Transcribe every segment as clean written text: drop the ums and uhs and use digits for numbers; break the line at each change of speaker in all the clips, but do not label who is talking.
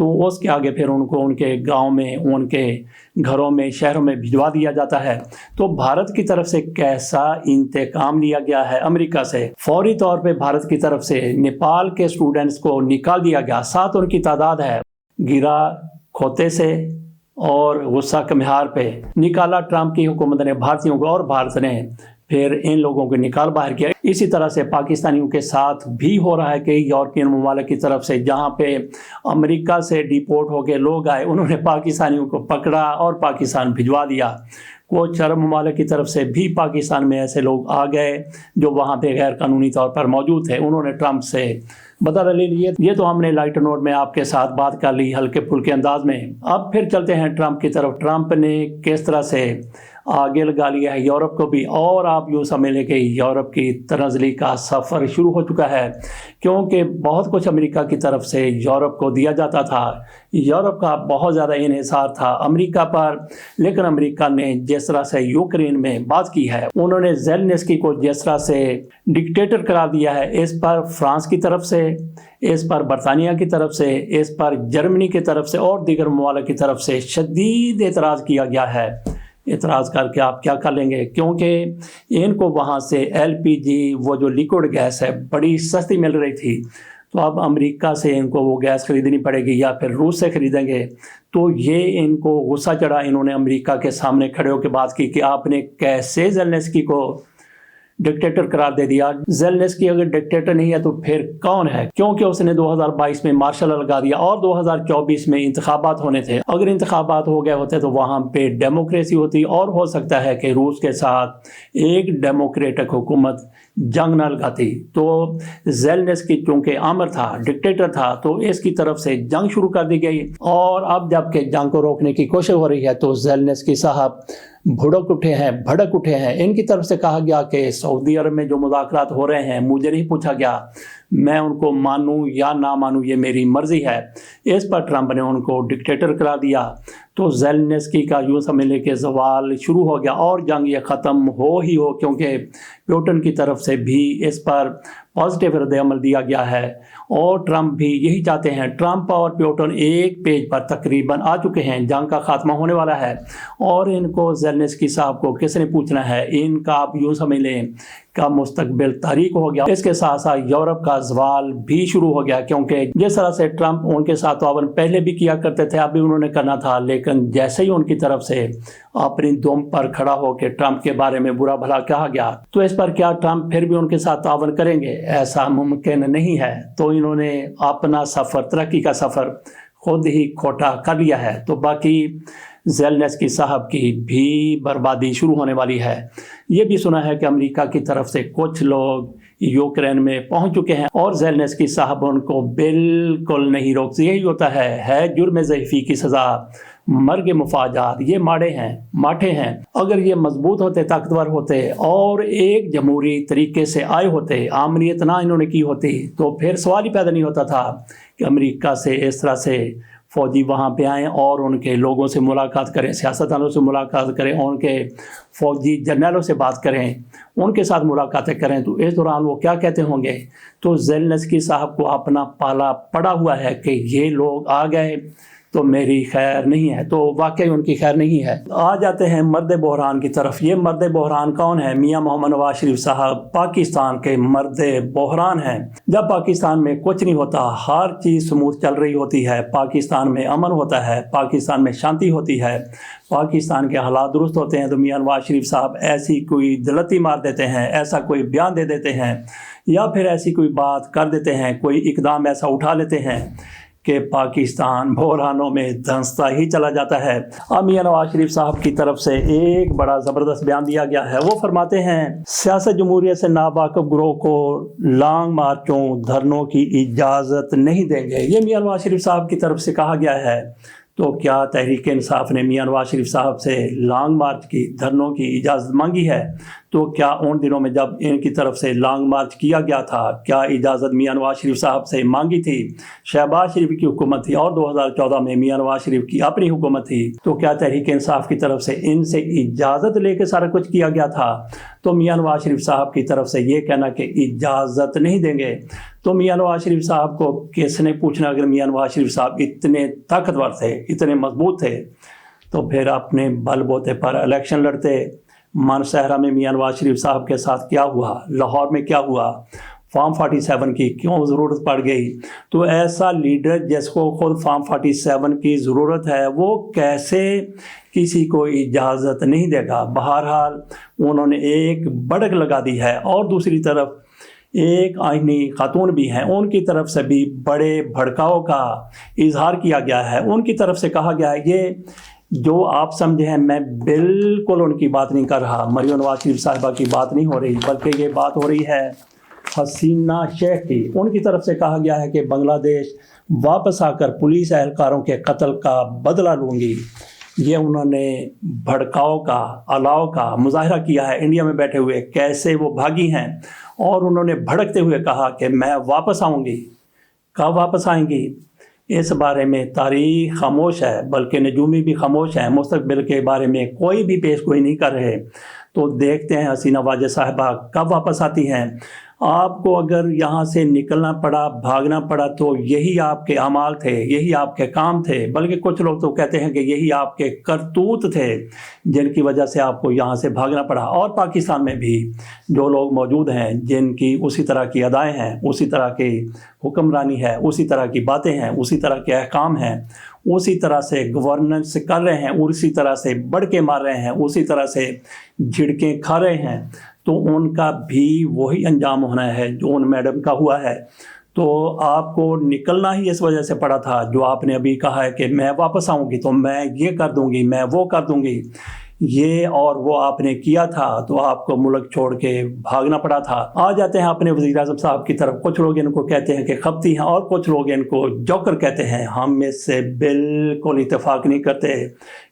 تو اس کے آگے پھر ان کو ان کے گاؤں میں، ان کے گھروں میں، شہروں میں بھجوا دیا جاتا ہے۔ تو بھارت کی طرف سے کیسا انتقام لیا گیا ہے امریکہ سے۔ فوری طور پہ بھارت کی طرف سے نیپال کے اسٹوڈنٹس کو نکال دیا گیا، 7 ان کی تعداد ہے، گرا کھوتے سے اور غصہ کمہار پہ نکالا ٹرمپ کی حکومت نے بھارتیوں کو، اور بھارت نے پھر ان لوگوں کو نکال باہر کیا۔ اسی طرح سے پاکستانیوں کے ساتھ بھی ہو رہا ہے کہ یورپین ممالک کی طرف سے جہاں پہ امریکہ سے ڈیپورٹ ہو کے لوگ آئے، انہوں نے پاکستانیوں کو پکڑا اور پاکستان بھجوا دیا۔ کچھ عرب ممالک کی طرف سے بھی پاکستان میں ایسے لوگ آ گئے جو وہاں پہ غیر قانونی طور پر موجود تھے، انہوں نے ٹرمپ سے بدلہ لے لیے۔ یہ تو ہم نے لائٹ نوٹ میں آپ کے ساتھ بات کر لی ہلکے پھلکے انداز میں۔ اب پھر چلتے ہیں ٹرمپ کی طرف۔ ٹرمپ نے کس طرح سے آگے لگا لیا ہے یورپ کو بھی، اور آپ یوں سمجھ لیں کہ یورپ کی تنزلی کا سفر شروع ہو چکا ہے، کیونکہ بہت کچھ امریکہ کی طرف سے یورپ کو دیا جاتا تھا۔ یورپ کا بہت زیادہ انحصار تھا امریکہ پر، لیکن امریکہ نے جس طرح سے یوکرین میں بات کی ہے، انہوں نے زیلنسکی کو جس طرح سے ڈکٹیٹر قرار دیا ہے، اس پر فرانس کی طرف سے، اس پر برطانیہ کی طرف سے، اس پر جرمنی کی طرف سے اور دیگر ممالک کی طرف سے شدید اعتراض کیا گیا ہے۔ اعتراض کر کے آپ کیا کر لیں گے، کیونکہ ان کو وہاں سے ایل پی جی، وہ جو لیکوڈ گیس ہے، بڑی سستی مل رہی تھی، تو اب امریکہ سے ان کو وہ گیس خریدنی پڑے گی یا پھر روس سے خریدیں گے۔ تو یہ ان کو غصہ چڑھا، انہوں نے امریکہ کے سامنے کھڑے ہو کے بات کی کہ آپ نے کیسے زیلنسکی کو ڈکٹیٹر قرار دے دیا۔ زیلنسکی اگر ڈکٹیٹر نہیں ہے تو پھر کون ہے؟ کیونکہ اس نے 2022 میں مارشل لا لگا دیا اور 2024 میں انتخابات ہونے تھے۔ اگر انتخابات ہو گئے ہوتے تو وہاں پہ ڈیموکریسی ہوتی، اور ہو سکتا ہے کہ روس کے ساتھ ایک ڈیموکریٹک حکومت جنگ نہ لگاتی۔ تو زیلنسکی چونکہ آمر تھا، ڈکٹیٹر تھا، تو اس کی طرف سے جنگ شروع کر دی گئی، اور اب جب کہ جنگ کو روکنے کی کوشش ہو رہی ہے تو زیلنسکی صاحب بھڑک اٹھے ہیں۔ ان کی طرف سے کہا گیا کہ سعودی عرب میں جو مذاکرات ہو رہے ہیں، مجھے نہیں پوچھا گیا، میں ان کو مانوں یا نہ مانوں یہ میری مرضی ہے۔ اس پر ٹرمپ نے ان کو ڈکٹیٹر قرار دیا۔ تو زیلنسکی کا یوں سمجھ لیں کہ زوال شروع ہو گیا، اور جنگ یہ ختم ہو ہی ہو، کیونکہ پیوٹن کی طرف سے بھی اس پر پازیٹیو رد عمل دیا گیا ہے، اور ٹرمپ بھی یہی چاہتے ہیں۔ ٹرمپ اور پیوٹن ایک پیج پر تقریباً آ چکے ہیں، جنگ کا خاتمہ ہونے والا ہے، اور ان کو زیلنسکی صاحب کو کس نے پوچھنا ہے؟ ان کا آپ یوں سمجھ لیں کا مستقبل تاریک ہو گیا۔ اس کے ساتھ ساتھ یورپ کا زوال بھی شروع ہو گیا، کیونکہ جس طرح سے ٹرمپ ان کے ساتھ تعاون پہلے بھی کیا کرتے تھے، اب بھی انہوں نے کرنا تھا، لیکن جیسے ہی ان کی طرف سے اپنی دم پر کھڑا ہو کے ٹرمپ کے بارے میں برا بھلا کہا گیا، تو اس پر کیا ٹرمپ پھر بھی ان کے ساتھ تعاون کریں گے؟ ایسا ممکن نہیں ہے۔ تو انہوں نے اپنا سفر، ترقی کا سفر خود ہی کھوٹا کر لیا ہے۔ تو باقی زیلنسکی صاحب کی بھی بربادی شروع ہونے والی ہے۔ یہ بھی سنا ہے کہ امریکہ کی طرف سے کچھ لوگ یوکرین میں پہنچ چکے ہیں، اور زیلنسکی صاحب ان کو بالکل نہیں روکتے۔ یہی ہوتا ہے جرم ضعیفی کی سزا مرگ مفاجات۔ یہ ماٹھے ہیں۔ اگر یہ مضبوط ہوتے، طاقتور ہوتے، اور ایک جمہوری طریقے سے آئے ہوتے، آمریت نہ انہوں نے کی ہوتی، تو پھر سوال ہی پیدا نہیں ہوتا تھا کہ امریکہ سے اس طرح سے فوجی وہاں پہ آئیں اور ان کے لوگوں سے ملاقات کریں، سیاستدانوں سے ملاقات کریں، ان کے فوجی جرنیلوں سے بات کریں، ان کے ساتھ ملاقاتیں کریں۔ تو اس دوران وہ کیا کہتے ہوں گے؟ تو زیلنسکی صاحب کو اپنا پالا پڑا ہوا ہے کہ یہ لوگ آ گئے تو میری خیر نہیں ہے، تو واقعی ان کی خیر نہیں ہے۔ آ جاتے ہیں مرد بحران کی طرف۔ یہ مرد بحران کون ہے؟ میاں محمد نواز شریف صاحب پاکستان کے مرد بحران ہیں۔ جب پاکستان میں کچھ نہیں ہوتا، ہر چیز سموتھ چل رہی ہوتی ہے، پاکستان میں امن ہوتا ہے، پاکستان میں شانتی ہوتی ہے، پاکستان کے حالات درست ہوتے ہیں، تو میاں نواز شریف صاحب ایسی کوئی دلتی مار دیتے ہیں، ایسا کوئی بیان دے دیتے ہیں، یا پھر ایسی کوئی بات کر دیتے ہیں، کوئی اقدام ایسا اٹھا لیتے ہیں کہ پاکستان بحرانوں میں دھنستا ہی چلا جاتا ہے۔ اب میاں نواز شریف صاحب کی طرف سے ایک بڑا زبردست بیان دیا گیا ہے۔ وہ فرماتے ہیں سیاست جمہوریت سے ناواقف گروہ کو لانگ مارچوں، دھرنوں کی اجازت نہیں دیں گے۔ یہ میاں نواز شریف صاحب کی طرف سے کہا گیا ہے۔ تو کیا تحریک انصاف نے میاں نواز شریف صاحب سے لانگ مارچ کی، دھرنوں کی اجازت مانگی ہے؟ تو کیا ان دنوں میں جب ان کی طرف سے لانگ مارچ کیا گیا تھا کیا اجازت میاں نواز شریف صاحب سے مانگی تھی؟ شہباز شریف کی حکومت تھی اور 2014 میں میاں نواز شریف کی اپنی حکومت تھی، تو کیا تحریک انصاف کی طرف سے ان سے اجازت لے کے سارا کچھ کیا گیا تھا؟ تو میاں نواز شریف صاحب کی طرف سے یہ کہنا کہ اجازت نہیں دیں گے، تو میاں نواز شریف صاحب کو کس نے پوچھنا؟ اگر میاں نواز شریف صاحب اتنے طاقتور تھے، اتنے مضبوط تھے، تو پھر اپنے بل بوتے پر الیکشن لڑتے۔ مانسہرہ میں میاں نواز شریف صاحب کے ساتھ کیا ہوا، لاہور میں کیا ہوا، فارم 47 کی کیوں ضرورت پڑ گئی؟ تو ایسا لیڈر جس کو خود فارم 47 کی ضرورت ہے وہ کیسے کسی کو اجازت نہیں دے گا؟ بہرحال انہوں نے ایک بڑک لگا دی ہے، اور دوسری طرف ایک آئینی خاتون بھی ہیں، ان کی طرف سے بھی بڑے بھڑکاؤ کا اظہار کیا گیا ہے۔ ان کی طرف سے کہا گیا ہے یہ جو آپ سمجھے ہیں، میں بالکل ان کی بات نہیں کر رہا، مریم نواز شریف صاحبہ کی بات نہیں ہو رہی، بلکہ یہ بات ہو رہی ہے حسینہ شیخ کی۔ ان کی طرف سے کہا گیا ہے کہ بنگلہ دیش واپس آ کر پولیس اہلکاروں کے قتل کا بدلہ لوں گی۔ یہ انہوں نے بھڑکاؤ کا، الاؤ کا مظاہرہ کیا ہے انڈیا میں بیٹھے ہوئے، کیسے وہ بھاگی ہیں، اور انہوں نے بھڑکتے ہوئے کہا کہ میں واپس آؤں گی۔ کب واپس آئیں گی اس بارے میں تاریخ خاموش ہے، بلکہ نجومی بھی خاموش ہیں، مستقبل کے بارے میں کوئی بھی پیش گوئی نہیں کر رہے۔ تو دیکھتے ہیں حسینہ واجد صاحبہ کب واپس آتی ہیں۔ آپ کو اگر یہاں سے نکلنا پڑا، بھاگنا پڑا، تو یہی آپ کے اعمال تھے، یہی آپ کے کام تھے، بلکہ کچھ لوگ تو کہتے ہیں کہ یہی آپ کے کرتوت تھے جن کی وجہ سے آپ کو یہاں سے بھاگنا پڑا۔ اور پاکستان میں بھی جو لوگ موجود ہیں جن کی اسی طرح کی ادائیں ہیں، اسی طرح کی حکمرانی ہے، اسی طرح کی باتیں ہیں، اسی طرح کے احکام ہیں، اسی طرح سے گورننس کر رہے ہیں، اسی طرح سے بڑکے مار رہے ہیں، اسی طرح سے جھڑکیں کھا رہے ہیں، تو ان کا بھی وہی انجام ہونا ہے جو ان میڈم کا ہوا ہے۔ تو آپ کو نکلنا ہی اس وجہ سے پڑا تھا جو آپ نے ابھی کہا ہے کہ میں واپس آؤں گی تو میں یہ کر دوں گی، میں وہ کر دوں گی، یہ اور وہ آپ نے کیا تھا، تو آپ کو ملک چھوڑ کے بھاگنا پڑا تھا۔ آ جاتے ہیں اپنے وزیر اعظم صاحب کی طرف، کچھ لوگ ان کو کہتے ہیں کہ خپتی ہیں، اور کچھ لوگ ان کو جوکر کہتے ہیں۔ ہم اس سے بالکل اتفاق نہیں کرتے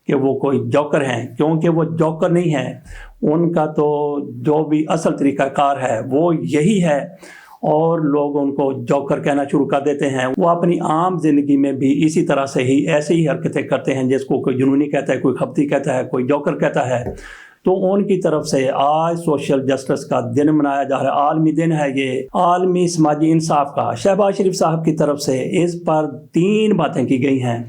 کہ وہ کوئی جوکر ہیں، کیونکہ وہ جوکر نہیں ہیں۔ ان کا تو جو بھی اصل طریقہ کار ہے وہ یہی ہے، اور لوگ ان کو جوکر کہنا شروع کر دیتے ہیں۔ وہ اپنی عام زندگی میں بھی اسی طرح سے ہی ایسے ہی حرکتیں کرتے ہیں، جس کو کوئی جنونی کہتا ہے، کوئی خپتی کہتا ہے، کوئی جوکر کہتا ہے۔ تو ان کی طرف سے آج سوشل جسٹس کا دن منایا جا رہا ہے، عالمی دن ہے یہ، عالمی سماجی انصاف کا۔ شہباز شریف صاحب کی طرف سے اس پر 3 باتیں کی گئی ہیں۔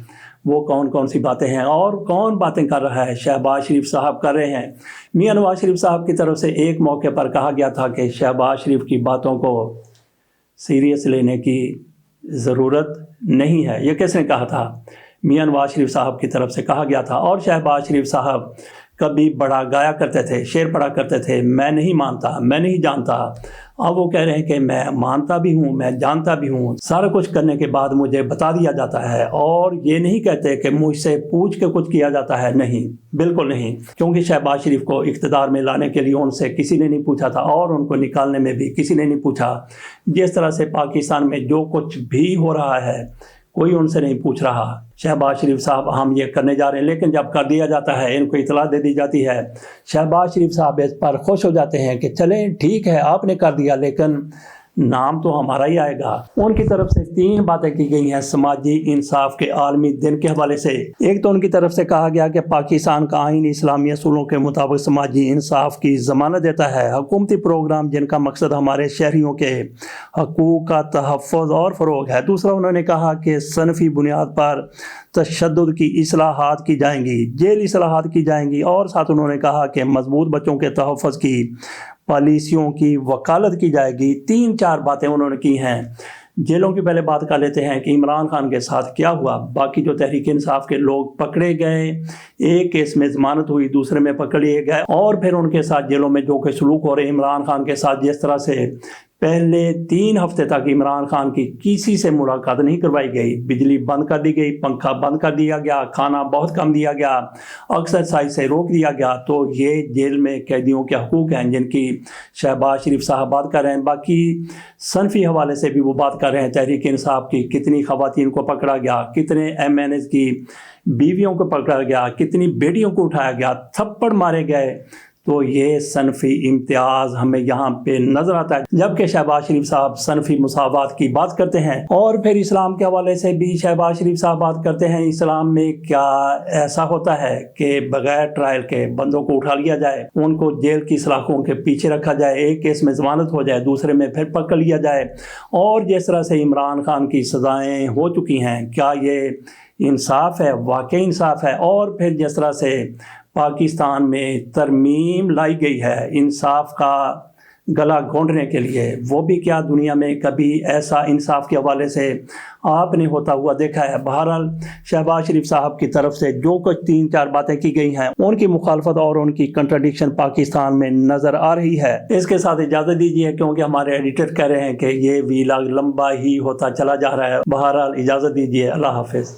وہ کون کون سی باتیں ہیں اور کون باتیں کر رہا ہے؟ شہباز شریف صاحب کر رہے ہیں۔ میاں نواز شریف صاحب کی طرف سے ایک موقع پر کہا گیا تھا کہ شہباز شریف کی باتوں کو سیریس لینے کی ضرورت نہیں ہے۔ یہ کس نے کہا تھا؟ میاں نواز شریف صاحب کی طرف سے کہا گیا تھا۔ اور شہباز شریف صاحب کبھی بڑا گایا کرتے تھے، شعر پڑھا کرتے تھے، میں نہیں مانتا، میں نہیں جانتا۔ اب وہ کہہ رہے ہیں کہ میں مانتا بھی ہوں، میں جانتا بھی ہوں، سارا کچھ کرنے کے بعد مجھے بتا دیا جاتا ہے، اور یہ نہیں کہتے کہ مجھ سے پوچھ کے کچھ کیا جاتا ہے۔ نہیں، بالکل نہیں، کیونکہ شہباز شریف کو اقتدار میں لانے کے لیے ان سے کسی نے نہیں پوچھا تھا، اور ان کو نکالنے میں بھی کسی نے نہیں پوچھا۔ جس طرح سے پاکستان میں جو کچھ بھی ہو رہا ہے کوئی ان سے نہیں پوچھ رہا۔ شہباز شریف صاحب ہم یہ کرنے جا رہے ہیں، لیکن جب کر دیا جاتا ہے، ان کو اطلاع دے دی جاتی ہے، شہباز شریف صاحب اس پر خوش ہو جاتے ہیں کہ چلیں ٹھیک ہے آپ نے کر دیا، لیکن نام تو ہمارا ہی آئے گا۔ ان کی طرف سے 3 باتیں کی گئی ہیں سماجی انصاف کے عالمی دن کے حوالے سے۔ ایک تو ان کی طرف سے کہا گیا کہ پاکستان کا آئین اسلامی اصولوں کے مطابق سماجی انصاف کی ضمانت دیتا ہے۔ حکومتی پروگرام جن کا مقصد ہمارے شہریوں کے حقوق کا تحفظ اور فروغ ہے۔ دوسرا انہوں نے کہا کہ صنفی بنیاد پر تشدد کی اصلاحات کی جائیں گی، جیل اصلاحات کی جائیں گی، اور ساتھ انہوں نے کہا کہ مضبوط بچوں کے تحفظ کی پالیسیوں کی وکالت کی جائے گی۔ 3-4 باتیں انہوں نے کی ہیں۔ جیلوں کی پہلے بات کر لیتے ہیں کہ عمران خان کے ساتھ کیا ہوا۔ باقی جو تحریک انصاف کے لوگ پکڑے گئے، ایک کیس میں ضمانت ہوئی، دوسرے میں پکڑ لیے گئے، اور پھر ان کے ساتھ جیلوں میں جو کہ سلوک ہو رہے عمران خان کے ساتھ، جس طرح سے پہلے 3 ہفتے تک عمران خان کی کسی سے ملاقات نہیں کروائی گئی، بجلی بند کر دی گئی، پنکھا بند کر دیا گیا، کھانا بہت کم دیا گیا، ایکسرسائز سے روک دیا گیا۔ تو یہ جیل میں قیدیوں کے حقوق ہیں جن کی شہباز شریف صاحب بات کر رہے ہیں۔ باقی صنفی حوالے سے بھی وہ بات کر رہے ہیں، تحریک انصاف کی کتنی خواتین کو پکڑا گیا، کتنے MNAs کی بیویوں کو پکڑا گیا، کتنی بیٹیوں کو اٹھایا گیا، تھپڑ مارے گئے۔ تو یہ صنفی امتیاز ہمیں یہاں پہ نظر آتا ہے، جبکہ شہباز شریف صاحب صنفی مساوات کی بات کرتے ہیں، اور پھر اسلام کے حوالے سے بھی شہباز شریف صاحب بات کرتے ہیں اسلام میں کیا ایسا ہوتا ہے کہ بغیر ٹرائل کے بندوں کو اٹھا لیا جائے، ان کو جیل کی سلاخوں کے پیچھے رکھا جائے، ایک کیس میں ضمانت ہو جائے، دوسرے میں پھر پکڑ لیا جائے، اور جس طرح سے عمران خان کی سزائیں ہو چکی ہیں، کیا یہ انصاف ہے؟ واقعی انصاف ہے؟ اور پھر جس طرح سے پاکستان میں ترمیم لائی گئی ہے انصاف کا گلا گھونٹنے کے لیے، وہ بھی کیا دنیا میں کبھی ایسا انصاف کے حوالے سے آپ نے ہوتا ہوا دیکھا ہے؟ بہرحال شہباز شریف صاحب کی طرف سے جو کچھ 3-4 باتیں کی گئی ہیں، ان کی مخالفت اور ان کی کنٹراڈکشن پاکستان میں نظر آ رہی ہے۔ اس کے ساتھ اجازت دیجیے کیونکہ ہمارے ایڈیٹر کہہ رہے ہیں کہ یہ ویلاگ لمبا ہی ہوتا چلا جا رہا ہے۔ بہرحال اجازت دیجیے، اللہ حافظ۔